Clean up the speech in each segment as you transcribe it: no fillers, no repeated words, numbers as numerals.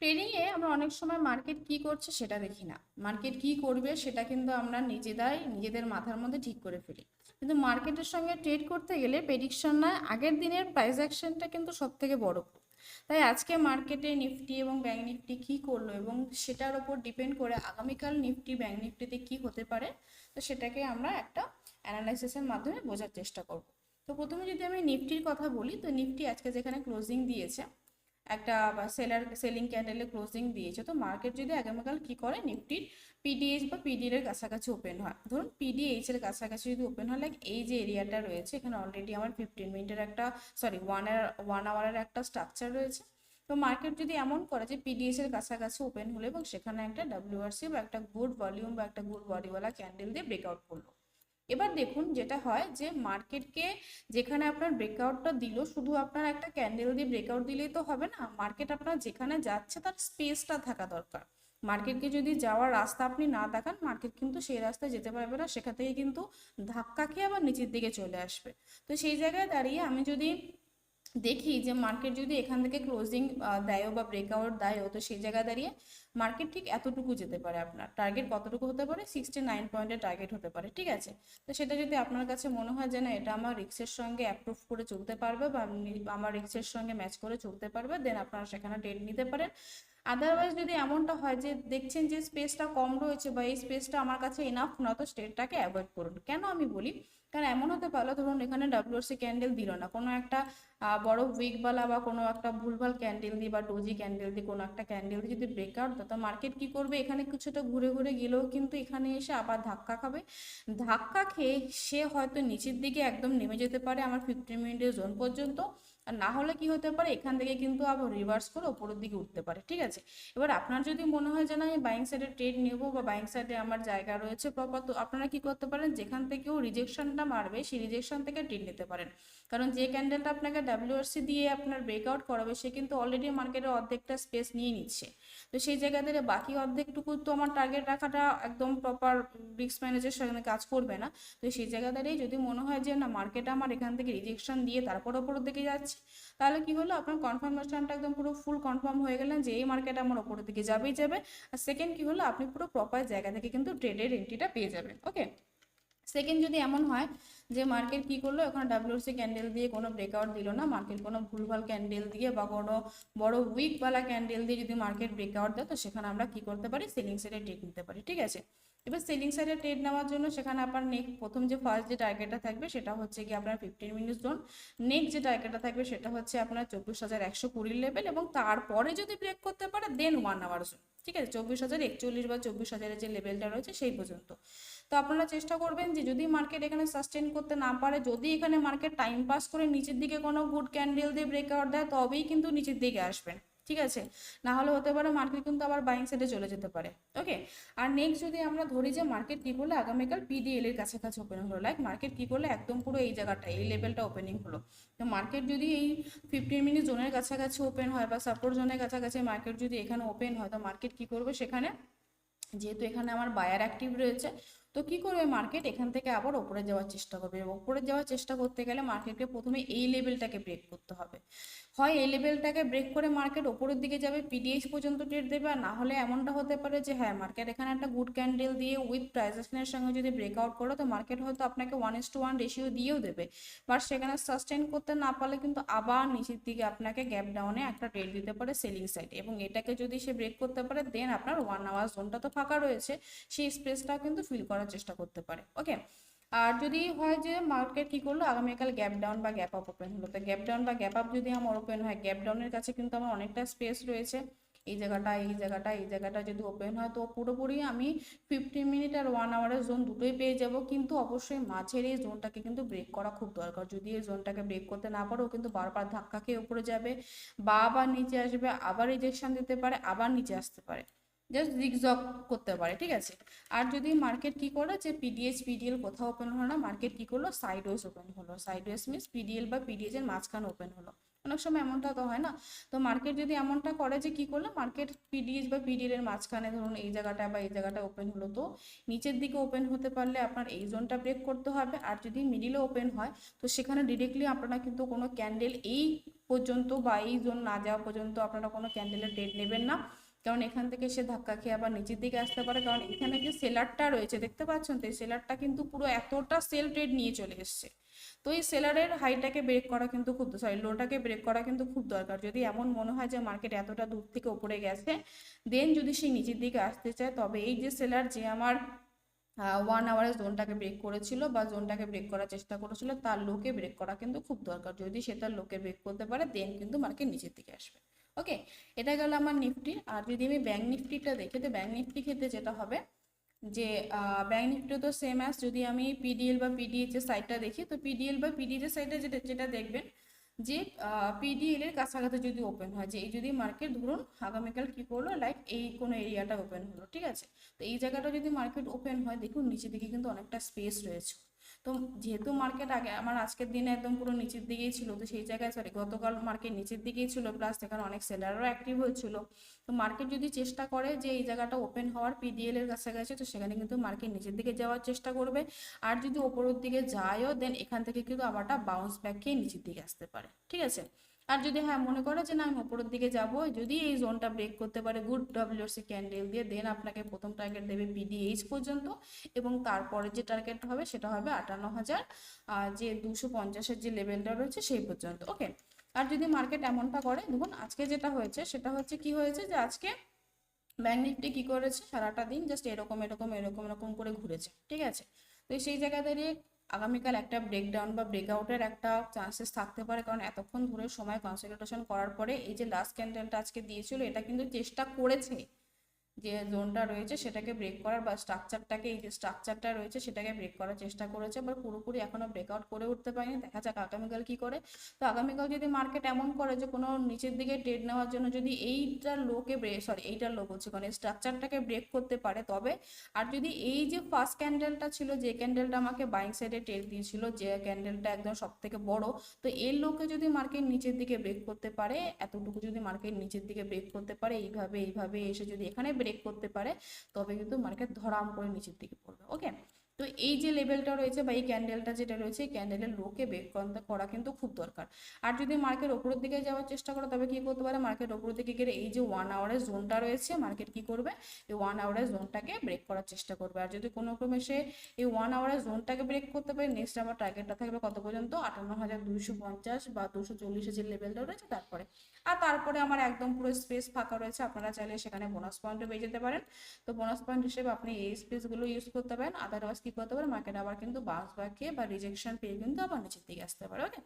ট্রেডিংয়ে আমরা অনেক সময় মার্কেট কি করছে সেটা দেখি না, মার্কেট কি করবে সেটা কিন্তু আমরা নিজেদের মাথার মধ্যে ঠিক করে ফেলি। কিন্তু মার্কেটের সঙ্গে ট্রেড করতে গেলে প্রেডিকশন না, আগের দিনের প্রাইস অ্যাকশনটা কিন্তু সব থেকে বড়। তাই আজকে মার্কেটে নিফটি এবং ব্যাংক নিফটি কি করলো এবং সেটার ওপর ডিপেন্ড করে আগামীকাল নিফটি ব্যাংক নিফটিতে কি হতে পারে, তো সেটাকে আমরা একটা অ্যানালাইসিসের মাধ্যমে বোঝার চেষ্টা করব। তো প্রথমে যদি আমি নিফটির কথা বলি, তো নিফটি আজকে যেখানে ক্লোজিং দিয়েছে, একটা সেলিং ক্যান্ডেলে ক্লোজিং দিয়েছে, তো মার্কেট যদি আগামীকাল কি করে, নিফটির পিডিএইচ বা পিডিএর এর কাছাকাছি ওপেন হয়, ধরুন পিডিএইচ এর কাছাকাছি যদি ওপেন হয়, লাইক এই যে এরিয়াটা রয়েছে এখানে অলরেডি আমার 15 মিনিটের একটা, সরি 1 আওয়ারের একটা স্ট্রাকচার রয়েছে। তো মার্কেট যদি এমন করে যে পিডিএস এর কাছাকাছি ওপেন হলো এবং সেখানে একটা ডাব্লিউআরসি বা একটা গুড ভলিউম বা একটা গুড বডিওয়ালা ক্যান্ডেল দিয়ে ব্রেকআউট করলো, এবার দেখুন যেটা হয় যে মার্কেটকে যেখানে আপনার ব্রেকআউটটা দিল, শুধু আপনার একটা ক্যান্ডেল দিয়ে ব্রেকআউট দিলেই তো হবে না, মার্কেট আপনার যেখানে যাচ্ছে তার স্পেসটা থাকা দরকার। মার্কেটকে যদি যাওয়ার রাস্তা আপনি না দেখান, মার্কেট কিন্তু সেই রাস্তায় যেতে পারবে না, সেখান থেকে কিন্তু ধাক্কা খেয়ে আবার নিচের দিকে চলে আসবে। তো সেই জায়গায় দাঁড়িয়ে আমি যদি দেখি যে মার্কেট যদি এখান থেকে ক্লোজিং দেয়ও বা ব্রেকআউট দেয়ও, তো সেই জায়গায় দাঁড়িয়ে মার্কেট ঠিক এতটুকু যেতে পারে, আপনার টার্গেট কতটুকু হতে পারে, 69 পয়েন্টের টার্গেট হতে পারে, ঠিক আছে। তো সেটা যদি আপনার কাছে মনে হয় যে না, এটা আমার রিক্সের সঙ্গে অ্যাপ্রুভ করে চলতে পারবে বা আমার রিক্সের সঙ্গে ম্যাচ করে চলতে পারবে, দেন আপনারা সেখানে ট্রেড নিতে পারেন। আদারওয়াইজ যদি এমনটা হয় যে দেখছেন যে স্পেসটা কম রয়েছে বা এই স্পেসটা আমার কাছে ইনাফ না, তো স্টেটটাকে অ্যাভয়েড করুন। কেন আমি বলি, কারণ এমন হতে পারলো ধরুন এখানে ডাব্লিউসি ক্যান্ডেল দিল না, কোনো একটা বড় উইকবালা বা কোনো একটা ভুলভাল ক্যান্ডেল দিয়ে বা ডোজি ক্যান্ডেল দিয়ে কোনো একটা ক্যান্ডেল দিয়ে যদি ব্রেকআউট দেয়, তো মার্কেট কি করবে, এখানে কিছুটা ঘুরে ঘুরে গেলেও কিন্তু এখানে এসে আবার ধাক্কা খাবে। ধাক্কা খেয়ে সে হয়তো নিচের দিকে একদম নেমে যেতে পারে আমার 15 মিনিটের জোন পর্যন্ত, আর না হলে কি হতে পারে, এখান থেকে কিন্তু আবার রিভার্স করে ওপরের দিকে উঠতে পারে, ঠিক আছে। এবার আপনার যদি মনে হয় যে না, আমি বাইং সাইডে ট্রেড নেবো বা বাইং সাইডে আমার জায়গা রয়েছে প্রপার, তো আপনারা কি করতে পারেন, যেখান থেকেও রিজেকশনটা মারবে সেই রিজেকশন থেকে ট্রেড নিতে পারেন। কারণ যে ক্যান্ডেলটা আপনাকে ডাব্লিউআরসি দিয়ে আপনার ব্রেকআউট করাবে, সে কিন্তু অলরেডি মার্কেটের অর্ধেকটা স্পেস নিয়ে নিচ্ছে। তো সেই জায়গা থেকে বাকি অর্ধেকটুকু তো আমার টার্গেট রাখাটা একদম প্রপার রিস্ক ম্যানেজের সঙ্গে কাজ করবে না। তো সেই জায়গা দাঁড়িয়ে যদি মনে হয় যে না, মার্কেট আমার এখান থেকে রিজেকশন দিয়ে তারপর ওপরের দিকে যাচ্ছে, তাহলে কি হলো, আপনার কনফার্মেশনটা একদম পুরো ফুল কনফার্ম হয়ে গেলেন যে এই মার্কেট আমার ওপরের দিকে যাবেই যাবে। আর সেকেন্ড কি হলো, আপনি পুরো প্রপার জায়গা থেকে কিন্তু ট্রেডের এন্ট্রিটা পেয়ে যাবেন। ওকে, সেকেন্ড যদি এমন হয় যে মার্কেট কি করলো, এখন ডাব্লিউসি ক্যান্ডেল দিয়ে কোনো ব্রেকআউট দিল না, মার্কেট কোনো ভুলভাল ক্যান্ডেল দিয়ে বা কোনো বড় উইকওয়ালা ক্যান্ডেল দিয়ে যদি মার্কেট ব্রেকআউট দেয়, তো সেখানে আমরা কি করতে পারি, সেলিং সাইডে ট্রেড নিতে পারি, ঠিক আছে। এবার সেলিং সাইডে ট্রেড নেওয়ার জন্য সেখানে আপনার প্রথম যে ফার্স্ট যে টার্গেটটা থাকবে সেটা হচ্ছে কি আপনার 15 মিনিট জোন। নেক্সট যে টার্গেটটা থাকবে সেটা হচ্ছে আপনার 24,120 লেভেল, এবং তারপরে যদি ব্রেক করতে পারে দেন 1 আওয়ার জোন, ঠিক আছে, 24,041 বা 24,000-এর যে লেভেলটা রয়েছে সেই পর্যন্ত। তো আপনারা চেষ্টা করবেন যে যদি মার্কেট এখানে সাস্টেন করতে না পারে, যদি এখানে মার্কেট টাইম পাস করে নিচের দিকে কোনো গুড ক্যান্ডেল দিয়ে ব্রেকআউট দেয়, তবেই কিন্তু নিচের দিকে আসবেন, ঠিক আছে। না হলে হতে পারে মার্কেট কিন্তু আবার বাইং সাইডে চলে যেতে পারে। ওকে, আর নেক্সট যদি আমরা ধরি যে মার্কেট কি করলে আগামীকাল পিডিএল এর কাছাকাছি ওপেন হলো, লাইক মার্কেট কি করলে একদম পুরো এই জায়গাটা এই লেভেলটা ওপেনিং হলো, তো মার্কেট যদি এই 15 মিনিট জোনের কাছাকাছি ওপেন হয় বা সাপোর্ট জোনের কাছাকাছি মার্কেট যদি এখানে ওপেন হয়, তো মার্কেট কি করবে, সেখানে যেহেতু এখানে আমার বায়ার অ্যাক্টিভ রয়েছে, তো কি করবে মার্কেট এখান থেকে আবার ওপরে যাওয়ার চেষ্টা করবে, এবং ওপরে যাওয়ার চেষ্টা করতে গেলে মার্কেটকে প্রথমে এই লেভেলটাকে ব্রেক করতে হবে। হয় এই লেভেলটাকে ব্রেক করে মার্কেট ওপরের দিকে যাবে, পিডিএইচ পর্যন্ত ট্রেড দেবে, আর না হলে এমনটা হতে পারে যে হ্যাঁ, মার্কেট এখানে একটা গুড ক্যান্ডেল দিয়ে উইথ প্রাইস অ্যাকশনের সঙ্গে যদি ব্রেকআউট করো, তো মার্কেট হয়তো আপনাকে 1:1 রেশিও দিয়েও দেবে, বাট সেখানে সাস্টেন করতে না পারলে কিন্তু আবার নিচের দিকে আপনাকে গ্যাপ ডাউনে একটা ট্রেড দিতে পারে সেলিং সাইড, এবং এটাকে যদি সে ব্রেক করতে পারে, দেন আপনার 1 আওয়ার জোনটা তো ফাঁকা রয়েছে, সেই স্পেসটাও কিন্তু ফিল করার চেষ্টা করতে পারে। ওকে, আর যদি হয় যে মার্কেট কি করলো আগামীকাল গ্যাপ ডাউন বা গ্যাপ আপ ওপেন হলো, তো গ্যাপ ডাউন বা গ্যাপ আপ যদি আমার ওপেন হয়, গ্যাপ ডাউনের কাছে কিন্তু আমার অনেকটা স্পেস রয়েছে, এই জায়গাটা এই জায়গাটা এই জায়গাটা যদি ওপেন হয়, তো পুরোপুরি আমি 15 মিনিট আর 1 আওয়ারের জোন দুটোই পেয়ে যাব, কিন্তু অবশ্যই মাঝের এই জোনটাকে কিন্তু ব্রেক করা খুব দরকার, যদি এই জোনটাকে ব্রেক করতে না পারো কিন্তু বারবার ধাক্কা খেয়ে উপরে যাবে বা আবার নিচে আসবে, আবার রিজেকশন দিতে পারে, আবার নিচে আসতে পারে, জাস্ট জিগজগ করতে পারে, ঠিক আছে। আর যদি মার্কেট কি করে যে পিডিএস পিডিএল কোথাও ওপেন হলো না, মার্কেট কি করলো সাইডওয়েজ ওপেন হলো, সাইডওয়েজ মিনস পিডিএল বা পিডিএস এর মাঝখানে ওপেন হলো, অনেক সময় এমনটা তো হয় না। তো মার্কেট যদি এমনটা করে যে কি করলো, মার্কেট পিডিএস বা পিডিএল এর মাঝখানে ধরুন এই জায়গাটা বা এই জায়গাটা ওপেন হলো, তো নিচের দিকে ওপেন হতে পারলে আপনার এই জোনটা ব্রেক করতে হবে। আর যদি মিডিলে ওপেন হয় তো সেখানে ডিরেক্টলি আপনারা কিন্তু কোনো ক্যান্ডেল এই পর্যন্ত বা এই জোন না যাওয়া পর্যন্ত আপনারা কোনো ক্যান্ডেলের ট্রেড নেবেন না, কারণ এখান থেকে সে ধাক্কা খেয়ে আবার নিচের দিকে আসতে পারে। কারণ এখানে যে সেলারটা রয়েছে দেখতে পাচ্ছেন, তো এই সেলারটা কিন্তু পুরো এতটা সেল ট্রেড নিয়ে চলে এসছে। তো এই সেলারের হাইটাকে ব্রেক করা কিন্তু খুব, সরি, লোটাকে ব্রেক করা কিন্তু খুব দরকার। যদি এমন মনে হয় যে মার্কেট এতটা দূর থেকে উপরে গেছে, দেন যদি সেই নিচের দিকে আসতে চায়, তবে এই যে সেলার যে আমার 1 আওয়ারের জোনটাকে ব্রেক করেছিল বা জোনটাকে ব্রেক করার চেষ্টা করেছিল, তার লোকে ব্রেক করা কিন্তু খুব দরকার। যদি সে তার লোকে ব্রেক করতে পারে, দেন কিন্তু মার্কেট নিচের দিকে আসবে। ওকে, এটা গেল আমার নিফটি। আর যদি আমি ব্যাংক নিফটিটা দেখি, তো ব্যাংক নিফটি ক্ষেত্রে যেটা হবে যে ব্যাংক নিফটি তো সেম অ্যাজ, যদি আমি পিডিএল বা পিডিএইচ এর সাইডটা দেখি, তো পিডিএল বা পিডিএইচ এর সাইডে যেটা যেটা দেখবেন যে পিডিএল এর কাছাকাছি যদি ওপেন হয়, যে এই যদি মার্কেট ধরুন আগামীকাল কি করলো, লাইক এই কোনো এরিয়াটা ওপেন হলো, ঠিক আছে, তো এই জায়গাটা যদি মার্কেট ওপেন হয়, দেখুন নিচের দিকে কিন্তু অনেকটা স্পেস রয়েছে। তো যেহেতু মার্কেট আগে আমার আজকের দিনে একদম পুরো নিচের দিকেই ছিল, তো সেই জায়গায়, সরি, গতকাল মার্কেট নিচের দিকেই ছিল, প্লাস সেখানে অনেক সেলারও অ্যাক্টিভ হয়েছিল। তো মার্কেট যদি চেষ্টা করে যে এই জায়গাটা ওপেন হওয়ার পিডিএল এর কাছাকাছি, তো সেখানে কিন্তু মার্কেট নিচের দিকে যাওয়ার চেষ্টা করবে। আর যদি ওপরের দিকে যায়ও, দেন এখান থেকে কিন্তু আবারটা বাউন্স ব্যাক খেয়ে নিচের দিকে আসতে পারে, ঠিক আছে। আর যদি হ্যাঁ মনে করে যে না আমি ওপরের দিকে যাব, যদি এই জোনটা ব্রেক করতে পারে গুড ডব্লিউসি ক্যান্ডেল দিয়ে, দেন আপনাকে প্রথম টার্গেট দেবে পিডিএইচ পর্যন্ত, এবং তারপরে যে টার্গেট হবে সেটা হবে 58,000, যে 250-এর যে লেভেলটা রয়েছে সেই পর্যন্ত। ওকে, আর যদি মার্কেট এমনটা করে, দেখুন আজকে যেটা হয়েছে সেটা হচ্ছে কি হয়েছে, যে আজকে ব্যাংক নিফটি কি করেছে, সারাটা দিন জাস্ট এরকম এরকম এরকম এরকম করে ঘুরেছে, ঠিক আছে। তো সেই জায়গা দাঁড়িয়ে আগামীকাল একটা ব্রেকডাউন বা ব্রেকআউটের একটা চান্সেস থাকতে পারে, কারণ এতক্ষণ ধরে সময় কনসলিডেশন করার পরে এই যে লাস্ট ক্যান্ডেলটা আজকে দিয়েছিল, এটা কিন্তু চেষ্টা করেছে যে জোনটা রয়েছে সেটাকে ব্রেক করার, বা স্ট্রাকচারটাকে, এই যে স্ট্রাকচারটা রয়েছে সেটাকে ব্রেক করার চেষ্টা করেছে, বাট পুরোপুরি এখনো ব্রেকআউট করে উঠতে পারেনি। দেখা যাক আগামীকাল কি করে। তো আগামীকাল যদি মার্কেট এমন করে যে কোনো নিচের দিকে ট্রেড নেওয়ার জন্য যদি এইটার লোকে সরি এইটার লো বলছি, মানে স্ট্রাকচারটাকে ব্রেক করতে পারে তবে। আর যদি এই যে ফার্স্ট ক্যান্ডেলটা ছিল, যে ক্যান্ডেলটা আমাকে বাইং সাইডে ট্রেড দিয়েছিল, যে ক্যান্ডেলটা একদম সব থেকে বড়, তো এর লোকে যদি মার্কেট নিচের দিকে ব্রেক করতে পারে, এতটুকু যদি মার্কেট নিচের দিকে ব্রেক করতে পারে, এইভাবে এইভাবে এসে যদি এখানে ব্রেক করতে পারে, তবে কিন্তু মার্কেট ধরাম করে নিচের দিকে পড়বে। ওকে, তো এই যে লেভেলটা রয়েছে বা এই ক্যান্ডেলটা যেটা রয়েছে, এই ক্যান্ডেলের লোকে ব্রেক করা কিন্তু খুব দরকার। আর যদি মার্কেট ওপরের দিকে যাওয়ার চেষ্টা করে, তবে কি করতে পারে, মার্কেট ওপরের দিকে গেলে এই যে 1 আওয়ারের জোনটা রয়েছে, মার্কেট কি করবে, এই 1 আওয়ারের জোনটাকে ব্রেক করার চেষ্টা করবে। আর যদি কোনো ক্রমে সে এই 1 আওয়ারের জোনটাকে ব্রেক করতে পারে, নেক্সট আমার টার্গেটটা থাকবে কত পর্যন্ত, 58,250 বা 240 যে লেভেলটা রয়েছে তারপরে। আর তারপরে আমার একদম পুরো স্পেস ফাঁকা রয়েছে, আপনারা চাইলে সেখানে বোনাস পয়েন্টও পেয়ে যেতে পারেন। তো বোনাস পয়েন্ট হিসেবে আপনি এই স্পেসগুলো ইউজ করতে পারেন। আদারওয়াইজ কি করতে পারেন, মার্কেট আবার কিন্তু বাউন্স ব্যাক খেয়ে বা রিজেকশন পেয়ে কিন্তু আবার নিচের দিকে আসতে পারে। ওকে,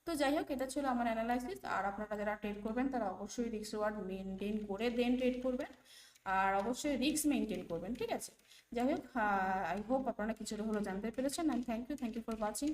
তো যাই হোক, এটা ছিল আমার অ্যানালাইসিস। আর আপনারা যারা ট্রেড করবেন তারা অবশ্যই রিস্ক রিওয়ার্ড মেনটেন করে দেন ট্রেড করবেন, আর অবশ্যই রিস্ক মেনটেন করবেন, ঠিক আছে। যাই হোক, আই হোপ আপনারা কিছুটা হলো জানতে পেরেছেন। And thank you for watching.